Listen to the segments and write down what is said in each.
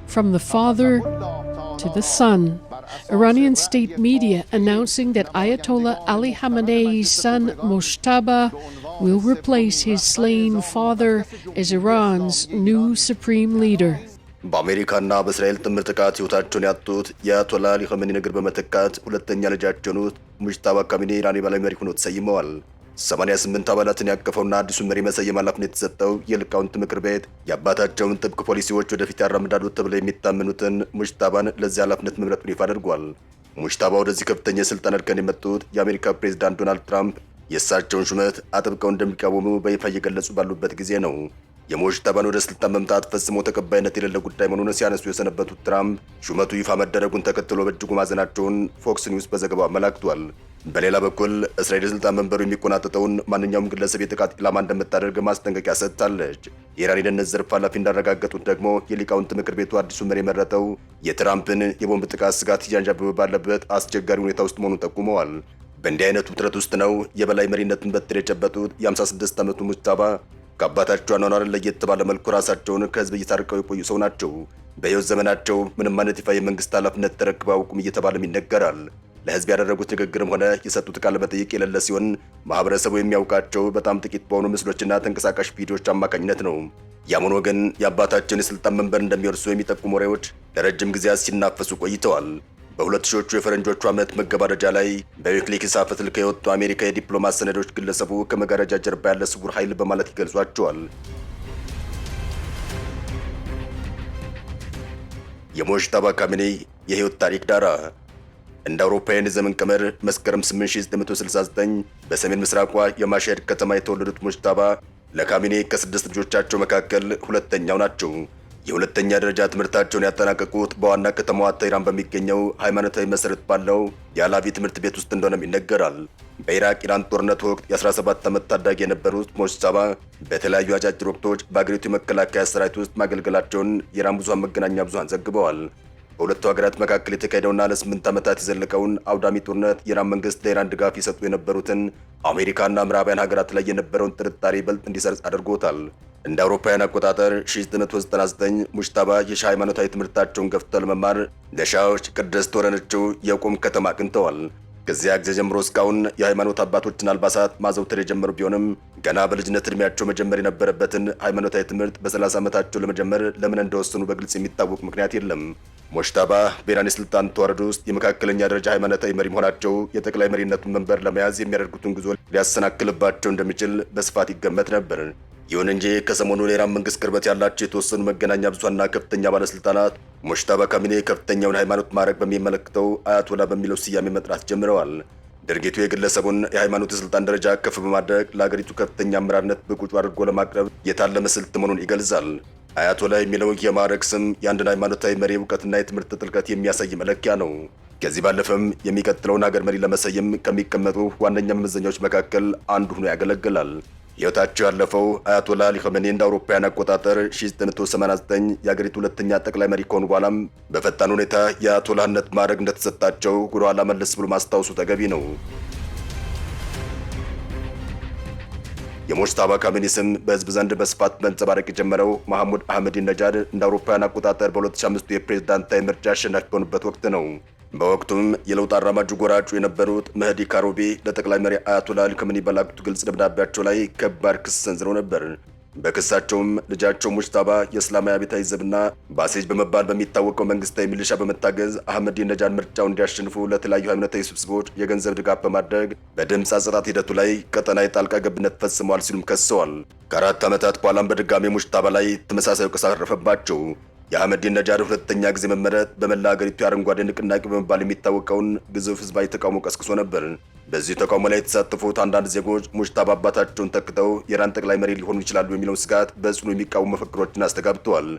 From the father to the son, Iranian state media announcing that Ayatollah Ali Khamenei's son Mojtaba will replace his slain father as Iran's new supreme leader. በአሜሪካና በእስራኤል ጥምር ጥቃት ሕይወታቸውን ያጡት የአያቶላ አሊ ኻሜኒ እግር በመተካት ሁለተኛ ልጃቸው ሙጅተባ ካሚኒ ኢራን የበላይ መሪ ሆነው ተሰይመዋል። 88 አባላትን ያቀፈውና አዲሱ መሪ መሰየም ኃላፊነት የተሰጠው የሊቃውንት ምክር ቤት የአባታቸውን ጥብቅ ፖሊሲዎች ወደፊት ያራምዳሉ ተብለው የሚታመኑትን ሙጅተባን ለዚህ ኃላፊነት መምረጡን ይፋ አድርጓል። ሙጅተባ ወደዚህ ከፍተኛ የስልጣን እርከን የመጡት የአሜሪካ ፕሬዝዳንት ዶናልድ ትራምፕ የእሳቸውን ሹመት አጥብቀው እንደሚቃወሙ በይፋ እየገለጹ ባሉበት ጊዜ ነው። የሙጅተባን ወደ ስልጣን መምጣት ፈጽሞ ተቀባይነት የሌለ ጉዳይ መሆኑን ሲያነሱ የሰነበቱት ትራምፕ ሹመቱ ይፋ መደረጉን ተከትሎ በእጅጉ ማዘናቸውን ፎክስ ኒውስ በዘገባው አመላክቷል። በሌላ በኩል እስራኤል የስልጣን መንበሩ የሚቆናጠጠውን ማንኛውም ግለሰብ የጥቃት ኢላማ እንደምታደርግ ማስጠንቀቂያ ሰጥታለች። የኢራን የደህንነት ዘርፍ ኃላፊ እንዳረጋገጡት ደግሞ የሊቃውንት ምክር ቤቱ አዲሱ መሪ የመረጠው የትራምፕን የቦምብ ጥቃት ስጋት እያንዣበበ ባለበት አስቸጋሪ ሁኔታ ውስጥ መሆኑን ጠቁመዋል። በእንዲህ አይነቱ ውጥረት ውስጥ ነው የበላይ መሪነትን በትር የጨበጡት የ56 ዓመቱ ሙጅተባ ከአባታቸው አኗኗር ለየት ባለ መልኩ ራሳቸውን ከህዝብ እየታረቀው የቆዩ ሰው ናቸው። በሕይወት ዘመናቸው ምንም አይነት ይፋ የመንግስት ኃላፊነት ተረክበው አያውቁም እየተባለም ይነገራል። ለህዝብ ያደረጉት ንግግርም ሆነ የሰጡት ቃለ መጠይቅ የሌለ ሲሆን ማህበረሰቡ የሚያውቃቸው በጣም ጥቂት በሆኑ ምስሎችና ተንቀሳቃሽ ቪዲዮዎች አማካኝነት ነው። ያም ሆኖ ግን የአባታቸውን የስልጣን መንበር እንደሚወርሱ የሚጠቁሙ ወሬዎች ለረጅም ጊዜያት ሲናፈሱ ቆይተዋል። በ2000ዎቹ የፈረንጆቹ ዓመት መገባደጃ ላይ በዊኪሊክስ አፈትልከው የወጡ አሜሪካ የዲፕሎማት ሰነዶች ግለሰቡ ከመጋረጃ ጀርባ ያለ ስውር ኃይል በማለት ይገልጿቸዋል። የሙጅተባ ካሚኒ የህይወት ታሪክ ዳራ እንደ አውሮፓውያን የዘመን ቀመር መስከረም 8969 በሰሜን ምስራቋ የማሻድ ከተማ የተወለዱት ሙጅተባ ለካሚኒ ከ6 ልጆቻቸው መካከል ሁለተኛው ናቸው። የሁለተኛ ደረጃ ትምህርታቸውን ያጠናቀቁት በዋና ከተማዋ ቴህራን በሚገኘው ሃይማኖታዊ መሰረት ባለው የአላቪ ትምህርት ቤት ውስጥ እንደሆነም ይነገራል። በኢራቅ ኢራን ጦርነት ወቅት የ17 ዓመት ታዳጊ የነበሩት ሙጅተባ በተለያዩ አጫጭር ወቅቶች በአገሪቱ የመከላከያ ሰራዊት ውስጥ ማገልገላቸውን የኢራን ብዙሃን መገናኛ ብዙሃን ዘግበዋል። በሁለቱ ሀገራት መካከል የተካሄደውና ለ8 ዓመታት የዘለቀውን አውዳሚ ጦርነት የኢራን መንግስት ለኢራን ድጋፍ ይሰጡ የነበሩትን አሜሪካና ምዕራባውያን ሀገራት ላይ የነበረውን ጥርጣሬ ይበልጥ እንዲሰርጽ አድርጎታል። እንደ አውሮፓውያን አቆጣጠር 1999 ሙጅተባ የሺዓ ሃይማኖታዊ ትምህርታቸውን ገፍተው ለመማር ለሺዓዎች ቅድስት ወደሆነችው የቁም ከተማ አቅንተዋል። ከዚያ ጊዜ ጀምሮ እስካሁን የሃይማኖት አባቶችን አልባሳት ማዘውተር የጀመሩ ቢሆንም ገና በልጅነት እድሜያቸው መጀመር የነበረበትን ሃይማኖታዊ ትምህርት በ30 ዓመታቸው ለመጀመር ለምን እንደወሰኑ በግልጽ የሚታወቅ ምክንያት የለም። ሙጅተባ በኢራን የስልጣን ተዋረድ ውስጥ የመካከለኛ ደረጃ ሃይማኖታዊ መሪ መሆናቸው የጠቅላይ መሪነቱን መንበር ለመያዝ የሚያደርጉትን ጉዞ ሊያሰናክልባቸው እንደሚችል በስፋት ይገመት ነበር። ይሁን እንጂ ከሰሞኑ ለኢራን መንግስት ቅርበት ያላቸው የተወሰኑ መገናኛ ብዙሃንና ከፍተኛ ባለስልጣናት ሙጅተባ ካሚኒ ከፍተኛውን ሃይማኖት ማዕረግ በሚመለከተው አያቶላ በሚለው ስያሜ መጥራት ጀምረዋል። ድርጊቱ የግለሰቡን የሃይማኖት የስልጣን ደረጃ ከፍ በማድረግ ለአገሪቱ ከፍተኛ አመራርነት ብቁ አድርጎ ለማቅረብ የታለመ ስልት መሆኑን ይገልጻል። አያቶላ የሚለው የማዕረግ ስም የአንድን ሃይማኖታዊ መሪ እውቀትና የትምህርት ጥልቀት የሚያሳይ መለኪያ ነው። ከዚህ ባለፈም የሚቀጥለውን ሀገር መሪ ለመሰየም ከሚቀመጡ ዋነኛ መመዘኛዎች መካከል አንዱ ሆኖ ያገለግላል። ሕይወታቸው ያለፈው አያቶላ አሊ ኻሜኒ እንደ አውሮፓውያን አቆጣጠር 1989 የአገሪቱ ሁለተኛ ጠቅላይ መሪ ከሆኑ በኋላም በፈጣን ሁኔታ የአያቶላህነት ማዕረግ እንደተሰጣቸው ወደ ኋላ መለስ ብሎ ማስታወሱ ተገቢ ነው። የሙጅተባ ካሚኒ ስም በህዝብ ዘንድ በስፋት መንጸባረቅ የጀመረው መሐሙድ አህመዲነጃድ እንደ አውሮፓውያን አቆጣጠር በ2005 የፕሬዝዳንታዊ ምርጫ አሸናፊ በሆኑበት ወቅት ነው። በወቅቱም የለውጥ አራማጁ ጎራጩ የነበሩት መህዲ ካሮቢ ለጠቅላይ መሪ አያቶላ አሊ ኻሜኒ በላኩት ግልጽ ደብዳቤያቸው ላይ ከባድ ክስ ሰንዝረው ነበር። በክሳቸውም ልጃቸው ሙጅተባ የእስላማዊ አብዮታዊ ዘብና ባሴጅ በመባል በሚታወቀው መንግስታዊ ሚሊሻ በመታገዝ አህመዲነጃድ ምርጫውን እንዲያሸንፉ ለተለያዩ ሃይማኖታዊ ስብስቦች የገንዘብ ድጋፍ በማድረግ በድምፅ አሰጣጥ ሂደቱ ላይ ቀጠናዊ ጣልቃ ገብነት ፈጽመዋል ሲሉም ከሰዋል። ከ4 ዓመታት በኋላም በድጋሚ ሙጅተባ ላይ ተመሳሳይ ወቀሳ አረፈባቸው። የአህመዲነጃድ ሁለተኛ ጊዜ መመረጥ በመላ ሀገሪቱ የአረንጓዴ ንቅናቄ በመባል የሚታወቀውን ግዙፍ ህዝባዊ ተቃውሞ ቀስቅሶ ነበር። በዚህ ተቃውሞ ላይ የተሳተፉት አንዳንድ ዜጎች ሙጅተባ አባታቸውን ተክተው የኢራን ጠቅላይ መሪ ሊሆኑ ይችላሉ የሚለውን ስጋት በጽኑ የሚቃወሙ መፈክሮችን አስተጋብተዋል።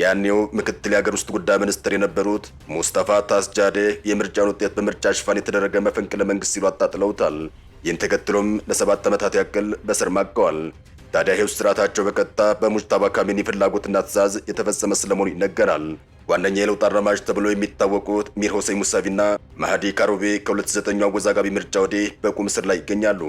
ያኔው ምክትል የሀገር ውስጥ ጉዳይ ሚኒስትር የነበሩት ሙስጠፋ ታስጃዴህ የምርጫውን ውጤት በምርጫ ሽፋን የተደረገ መፈንቅለ መንግስት ሲሉ አጣጥለውታል። ይህን ተከትሎም ለ7 ዓመታት ያክል በስር ማቀዋል። ታዲያ ይህ ስርዓታቸው በቀጥታ በሙጅተባ ካሚኒ ፍላጎትና ትዕዛዝ የተፈጸመ ስለመሆኑ ይነገራል። ዋነኛ የለውጥ አራማጅ ተብለው የሚታወቁት ሚር ሁሴን ሙሳቪና መህዲ ካሮቢ ከ2009 አወዛጋቢ ምርጫ ወዲህ በቁም እስር ላይ ይገኛሉ።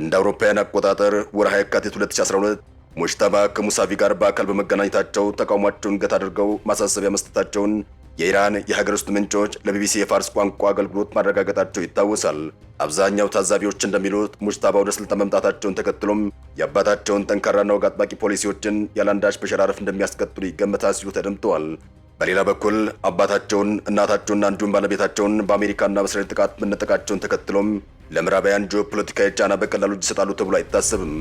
እንደ አውሮፓውያን አቆጣጠር ወርሃ የካቲት 2012 ሙጅተባ ከሙሳቪ ጋር በአካል በመገናኘታቸው ተቃውሟቸውን ገታ አድርገው ማሳሰቢያ መስጠታቸውን የኢራን የሀገር ውስጥ ምንጮች ለቢቢሲ የፋርስ ቋንቋ አገልግሎት ማረጋገጣቸው ይታወሳል። አብዛኛው ታዛቢዎች እንደሚሉት ሙጅተባ ወደ ስልጣን መምጣታቸውን ተከትሎም የአባታቸውን ጠንካራና ወግ አጥባቂ ፖሊሲዎችን ያለአንዳች መሸራረፍ እንደሚያስቀጥሉ ይገመታል ሲሉ ተደምጠዋል። በሌላ በኩል አባታቸውን፣ እናታቸውና እንዲሁም ባለቤታቸውን በአሜሪካና በእስራኤል ጥቃት መነጠቃቸውን ተከትሎም ለምዕራባውያን ጂኦፖለቲካዊ ጫና በቀላሉ እጅ ይሰጣሉ ተብሎ አይታሰብም።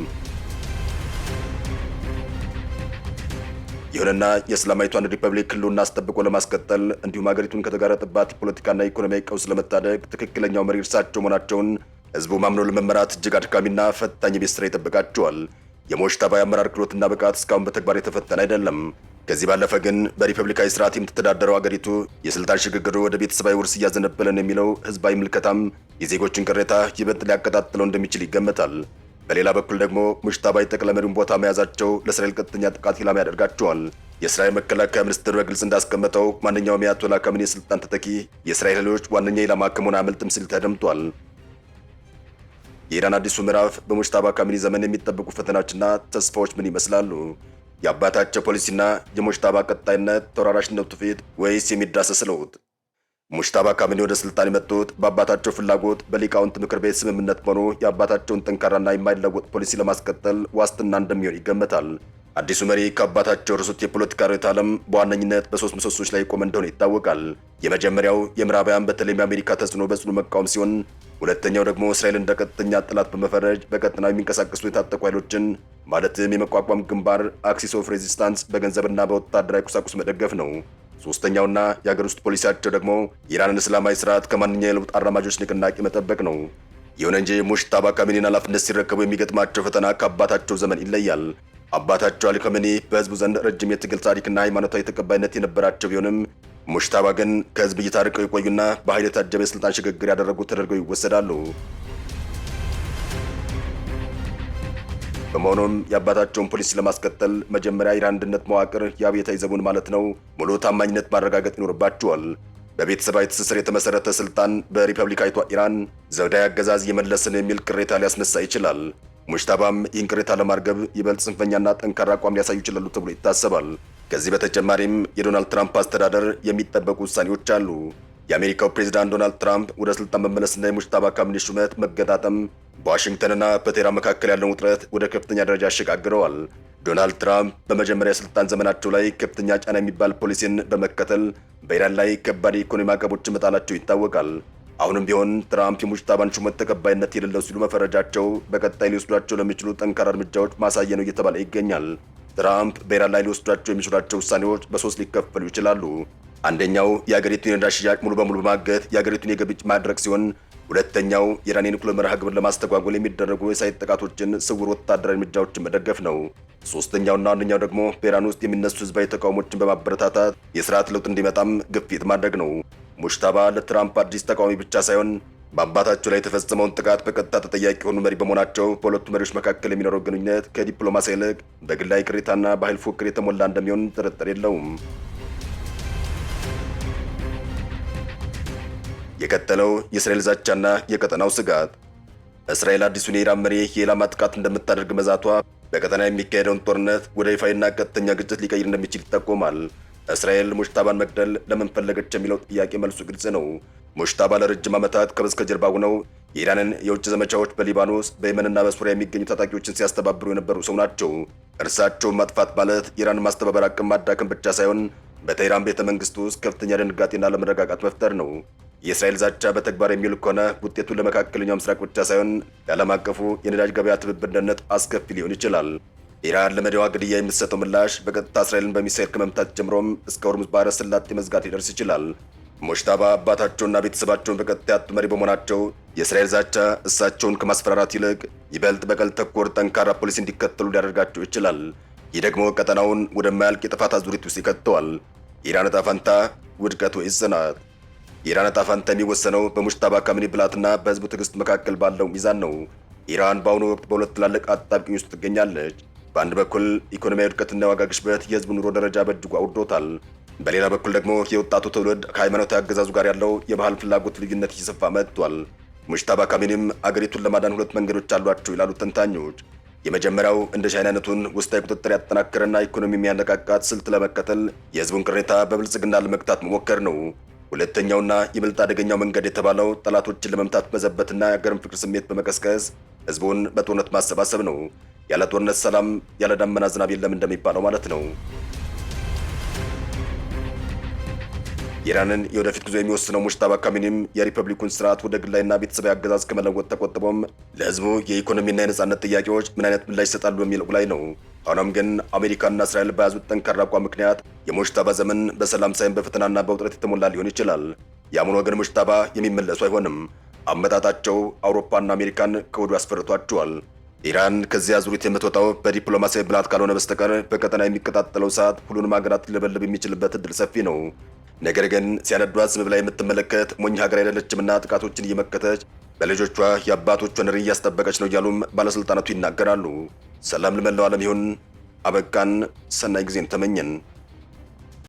ይሁንና የእስላማዊቷን ሪፐብሊክ ህልውና አስጠብቆ ለማስቀጠል እንዲሁም ሀገሪቱን ከተጋረጠባት የፖለቲካና ኢኮኖሚያዊ ቀውስ ለመታደግ ትክክለኛው መሪ እርሳቸው መሆናቸውን ህዝቡ ማምኖ ለመመራት እጅግ አድካሚና ፈታኝ የቤት ስራ ይጠብቃቸዋል። የሙጅተባ የአመራር ክህሎትና ብቃት እስካሁን በተግባር የተፈተነ አይደለም። ከዚህ ባለፈ ግን በሪፐብሊካዊ ስርዓት የምትተዳደረው ሀገሪቱ የስልጣን ሽግግሩ ወደ ቤተሰባዊ ውርስ እያዘነበለን የሚለው ህዝባዊ ምልከታም የዜጎችን ቅሬታ ይበልጥ ሊያቀጣጥለው እንደሚችል ይገመታል። በሌላ በኩል ደግሞ ሙጅተባ የጠቅላይ መሪውን ቦታ መያዛቸው ለእስራኤል ቀጥተኛ ጥቃት ኢላማ ያደርጋቸዋል። የእስራኤል መከላከያ ሚኒስትር በግልጽ እንዳስቀመጠው ማንኛውም የአያቶላ ካሚኔ ስልጣን ተተኪ የእስራኤል ኃይሎች ዋነኛ ኢላማ ከመሆን አያመልጥም ሲል ተደምጧል። የኢራን አዲሱ ምዕራፍ በሙጅተባ ካሚኔ ዘመን የሚጠበቁ ፈተናዎችና ተስፋዎች ምን ይመስላሉ? የአባታቸው ፖሊሲና የሙጅተባ ቀጣይነት ተወራራሽነቱ ፊት ወይስ የሚዳሰስ ለውጥ? ሙጅተባ ካሚኔ ወደ ስልጣን የመጡት በአባታቸው ፍላጎት በሊቃውንት ምክር ቤት ስምምነት ሆኖ የአባታቸውን ጠንካራና የማይለወጥ ፖሊሲ ለማስቀጠል ዋስትና እንደሚሆን ይገመታል። አዲሱ መሪ ከአባታቸው ርሱት የፖለቲካ ርዕዮተ ዓለም በዋነኝነት በሶስት ምሰሶች ላይ የቆመ እንደሆነ ይታወቃል። የመጀመሪያው የምዕራባውያን በተለይም የአሜሪካ ተጽዕኖ በጽኑ መቃወም ሲሆን፣ ሁለተኛው ደግሞ እስራኤል እንደ ቀጥተኛ ጠላት በመፈረጅ በቀጠናው የሚንቀሳቀሱ የታጠቁ ኃይሎችን ማለትም የመቋቋም ግንባር አክሲስ ኦፍ ሬዚስታንስ በገንዘብና በወታደራዊ ቁሳቁስ መደገፍ ነው። ሶስተኛውና የሀገር ውስጥ ፖሊሲያቸው ደግሞ የኢራንን እስላማዊ ስርዓት ከማንኛውም የለውጥ አራማጆች ንቅናቄ መጠበቅ ነው። ይሁን እንጂ ሙጅተባ ካሚኔን ኃላፊነት ሲረከቡ የሚገጥማቸው ፈተና ከአባታቸው ዘመን ይለያል። አባታቸው አሊ ካሜኒ በህዝቡ ዘንድ ረጅም የትግል ታሪክና ሃይማኖታዊ ተቀባይነት የነበራቸው ቢሆንም ሙጅተባ ግን ከህዝብ እይታ ርቀው የቆዩና በኃይል የታጀበ የስልጣን ሽግግር ያደረጉ ተደርገው ይወሰዳሉ። በመሆኑም የአባታቸውን ፖሊሲ ለማስቀጠል መጀመሪያ የኢራን አንድነት መዋቅር የአብዮታዊ ዘቡን ማለት ነው ሙሉ ታማኝነት ማረጋገጥ ይኖርባቸዋል። በቤተሰባዊ ትስስር የተመሰረተ ስልጣን በሪፐብሊካዊቷ ኢራን ዘውዳዊ አገዛዝ እየመለስን የሚል ቅሬታ ሊያስነሳ ይችላል። ሙጅተባም ይህን ቅሬታ ለማርገብ ይበልጥ ጽንፈኛና ጠንካራ አቋም ሊያሳዩ ይችላሉ ተብሎ ይታሰባል። ከዚህ በተጨማሪም የዶናልድ ትራምፕ አስተዳደር የሚጠበቁ ውሳኔዎች አሉ። የአሜሪካው ፕሬዝዳንት ዶናልድ ትራምፕ ወደ ስልጣን መመለስና የሙጅተባ ካሚኔ ሹመት መገጣጠም በዋሽንግተንና በቴህራን መካከል ያለውን ውጥረት ወደ ከፍተኛ ደረጃ አሸጋግረዋል። ዶናልድ ትራምፕ በመጀመሪያ የስልጣን ዘመናቸው ላይ ከፍተኛ ጫና የሚባል ፖሊሲን በመከተል በኢራን ላይ ከባድ የኢኮኖሚ ማዕቀቦችን መጣላቸው ይታወቃል። አሁንም ቢሆን ትራምፕ የሙጅተባን ሹመት ተቀባይነት የሌለው ሲሉ መፈረጃቸው በቀጣይ ሊወስዷቸው ለሚችሉ ጠንካራ እርምጃዎች ማሳያ ነው እየተባለ ይገኛል። ትራምፕ በኢራን ላይ ሊወስዷቸው የሚችሏቸው ውሳኔዎች በሶስት ሊከፈሉ ይችላሉ። አንደኛው የአገሪቱን የነዳጅ ሽያጭ ሙሉ በሙሉ በማገት የአገሪቱን የገቢ ምንጭ ማድረግ ሲሆን፣ ሁለተኛው የኢራን የኒውክሌር መርሃ ግብር ለማስተጓጎል የሚደረጉ የሳይት ጥቃቶችን፣ ስውር ወታደራዊ እርምጃዎችን መደገፍ ነው። ሶስተኛውና ዋነኛው ደግሞ በኢራን ውስጥ የሚነሱ ህዝባዊ ተቃውሞችን በማበረታታት የስርዓት ለውጥ እንዲመጣም ግፊት ማድረግ ነው። ሙጅተባ ለትራምፕ አዲስ ተቃዋሚ ብቻ ሳይሆን በአባታቸው ላይ የተፈጸመውን ጥቃት በቀጥታ ተጠያቂ የሆኑ መሪ በመሆናቸው በሁለቱ መሪዎች መካከል የሚኖረው ግንኙነት ከዲፕሎማሲ ይልቅ በግላዊ ቅሬታና በኃይል ፉክክር የተሞላ እንደሚሆን ጥርጥር የለውም። የቀጠለው የእስራኤል ዛቻና የቀጠናው ስጋት። እስራኤል አዲሱን የኢራን መሪ የኢላማ ጥቃት እንደምታደርግ መዛቷ በቀጠና የሚካሄደውን ጦርነት ወደ ይፋዊና ቀጥተኛ ግጭት ሊቀይር እንደሚችል ይጠቆማል። እስራኤል ሙጅተባን መግደል ለምን ፈለገች የሚለው ጥያቄ መልሱ ግልጽ ነው። ሙጅተባ ለረጅም ዓመታት ከበስተጀርባ ሆነው የኢራንን የውጭ ዘመቻዎች በሊባኖስ በየመንና በሱሪያ የሚገኙ ታጣቂዎችን ሲያስተባብሩ የነበሩ ሰው ናቸው። እርሳቸውን ማጥፋት ማለት የኢራን ማስተባበር አቅም ማዳከም ብቻ ሳይሆን በቴህራን ቤተ መንግስት ውስጥ ከፍተኛ ደንጋጤና ለመረጋጋት መፍጠር ነው። የእስራኤል ዛቻ በተግባር የሚውል ከሆነ ውጤቱን ለመካከለኛው ምስራቅ ብቻ ሳይሆን የዓለም አቀፉ የነዳጅ ገበያ ትብብር ደህንነት አስከፊ ሊሆን ይችላል። ኢራን ለመዲዋ ግድያ የምትሰጠው ምላሽ በቀጥታ እስራኤልን በሚሳኤል ከመምታት ጀምሮም እስከ ሆርሙዝ ባህረ ሰላጤ መዝጋት ሊደርስ ይችላል። ሙጅተባ አባታቸውና ቤተሰባቸውን በቀጥታ ያጡ መሪ በመሆናቸው የእስራኤል ዛቻ እሳቸውን ከማስፈራራት ይልቅ ይበልጥ በቀል ተኮር ጠንካራ ፖሊሲ እንዲከተሉ ሊያደርጋቸው ይችላል። ይህ ደግሞ ቀጠናውን ወደማያልቅ የጥፋት አዙሪት ውስጥ ይከተዋል። የኢራን ዕጣ ፈንታ ውድቀት ወይስ ጽናት? የኢራን ዕጣ ፈንታ የሚወሰነው በሙጅተባ ካሚኔ ብልሃትና በህዝቡ ትዕግስት መካከል ባለው ሚዛን ነው። ኢራን በአሁኑ ወቅት በሁለት ትላልቅ አጣብቂኝ ውስጥ ትገኛለች። በአንድ በኩል ኢኮኖሚያዊ ውድቀትና የዋጋ ግሽበት የህዝቡ ኑሮ ደረጃ በእጅጉ አውርዶታል። በሌላ በኩል ደግሞ የወጣቱ ትውልድ ከሃይማኖታዊ አገዛዙ ጋር ያለው የባህል ፍላጎት ልዩነት እየሰፋ መጥቷል። ሙጅተባ ካሚኔም አገሪቱን ለማዳን ሁለት መንገዶች አሏቸው ይላሉ ተንታኞች። የመጀመሪያው እንደ ቻይና አይነቱን ውስጣዊ ቁጥጥር ያጠናከረና ኢኮኖሚ የሚያነቃቃት ስልት ለመከተል የህዝቡን ቅሬታ በብልጽግና ለመግታት መሞከር ነው። ሁለተኛውና ይበልጥ አደገኛው መንገድ የተባለው ጠላቶችን ለመምታት መዘበትና የሀገርን ፍቅር ስሜት በመቀስቀስ ህዝቡን በጦርነት ማሰባሰብ ነው። ያለ ጦርነት ሰላም፣ ያለ ደመና ዝናብ የለም እንደሚባለው ማለት ነው። የኢራንን የወደፊት ጉዞ የሚወስነው ሙጅተባ ካሚኒም የሪፐብሊኩን ስርዓት ወደ ግላዊና ቤተሰባዊ አገዛዝ ከመለወጥ ተቆጥቦም ለህዝቡ የኢኮኖሚና የነጻነት ጥያቄዎች ምን አይነት ምላሽ ይሰጣሉ በሚለው ላይ ነው። ሆኖም ግን አሜሪካና እስራኤል በያዙት ጠንካራ አቋም ምክንያት የሙጅተባ ዘመን በሰላም ሳይሆን በፈተናና በውጥረት የተሞላ ሊሆን ይችላል። ያም ሆኖ ግን ሙጅተባ የሚመለሱ አይሆንም። አመጣጣቸው አውሮፓና አሜሪካን ከወዲሁ አስፈርቷቸዋል። ኢራን ከዚያ ዙሪት የምትወጣው በዲፕሎማሲያዊ ብልሃት ካልሆነ በስተቀር በቀጠና የሚቀጣጠለው ሰዓት ሁሉንም ሀገራት ሊለበልብ የሚችልበት እድል ሰፊ ነው። ነገር ግን ሲያነዷት ዝም ብላ የምትመለከት ሞኝ ሀገር አይደለችምና ጥቃቶችን እየመከተች በልጆቿ የአባቶቿን ርዕይ እያስጠበቀች ነው እያሉም ባለስልጣናቱ ይናገራሉ። ሰላም ለመላው ዓለም ይሁን። አበቃን። ሰናይ ጊዜን ተመኘን።